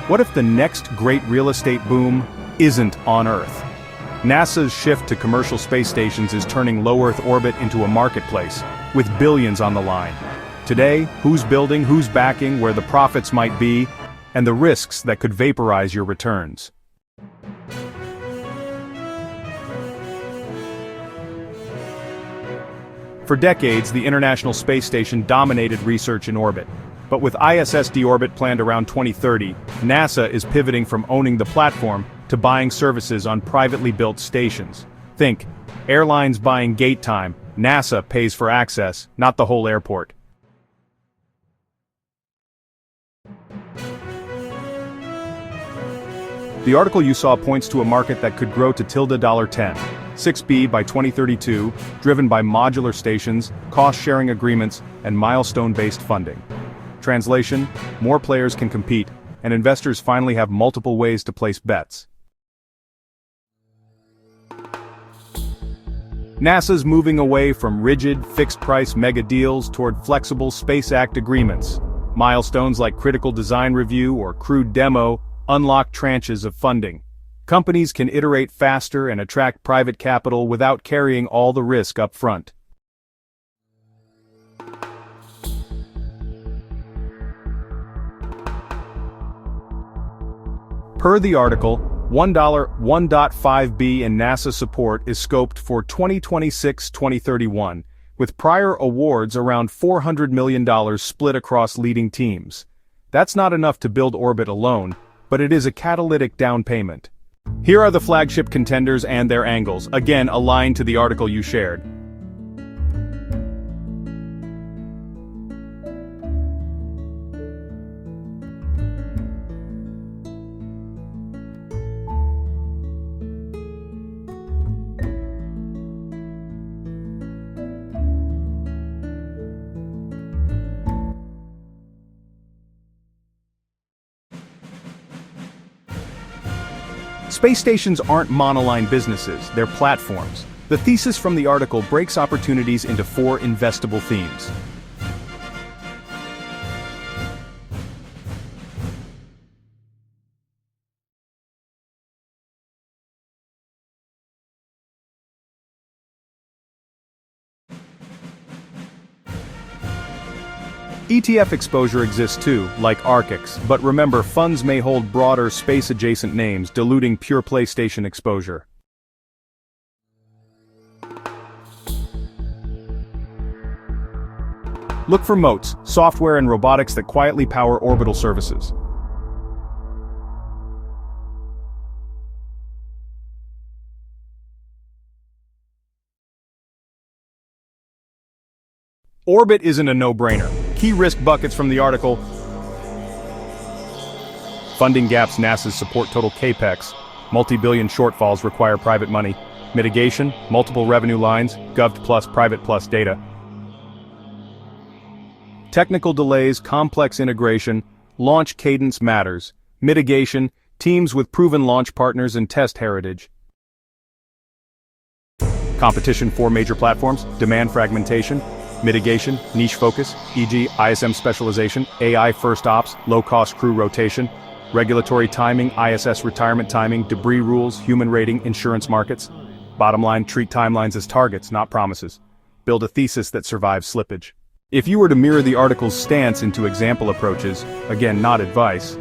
What if the next great real estate boom isn't on Earth? NASA's shift to commercial space stations is turning low Earth orbit into a marketplace, with billions on the line. Today, who's building, who's backing, where the profits might be, and the risks that could vaporize your returns. For decades, the International Space Station dominated research in orbit. But with ISS deorbit planned around 2030, NASA is pivoting from owning the platform to buying services on privately built stations. Think, airlines buying gate time, NASA pays for access, not the whole airport. The article you saw points to a market that could grow to $10, 6B by 2032, driven by modular stations, cost-sharing agreements, and milestone-based funding. Translation: more players can compete, and investors finally have multiple ways to place bets. NASA's moving away from rigid, fixed-price mega deals toward flexible Space Act agreements. Milestones like critical design review or crewed demo unlock tranches of funding. Companies can iterate faster and attract private capital without carrying all the risk up front. Per the article, $1.5B in NASA support is scoped for 2026-2031, with prior awards around $400 million split across leading teams. That's not enough to build orbit alone, but it is a catalytic down payment. Here are the flagship contenders and their angles, again aligned to the article you shared. Space stations aren't monoline businesses, they're platforms. The thesis from the article breaks opportunities into 4 investable themes. ETF exposure exists too, like ARKX, but remember, funds may hold broader space-adjacent names, diluting pure play station exposure. Look for moats, software and robotics that quietly power orbital services. Orbit isn't a no-brainer. Key risk buckets from the article: funding gaps NASA's support total capex, multi-billion shortfalls require private money, mitigation, multiple revenue lines, Gov plus private plus data, technical delays, complex integration, launch cadence matters, mitigation, teams with proven launch partners and test heritage. Competition: 4 major platforms, demand fragmentation, mitigation, niche focus, e.g. ISM specialization, AI first ops, low-cost crew rotation, regulatory timing, ISS retirement timing, debris rules, human rating, insurance markets. Bottom line, treat timelines as targets, not promises. Build a thesis that survives slippage. If you were to mirror the article's stance into example approaches, again, not advice,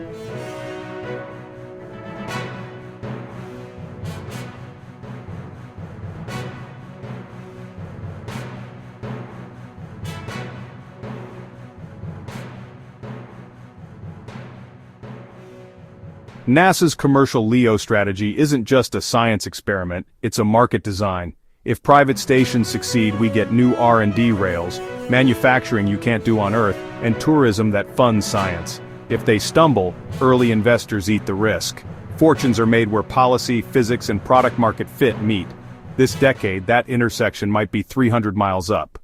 NASA's commercial LEO strategy isn't just a science experiment, it's a market design. If private stations succeed, we get new R&D rails, manufacturing you can't do on Earth, and tourism that funds science. If they stumble, early investors eat the risk. Fortunes are made where policy, physics, and product market fit meet. This decade, that intersection might be 300 miles up.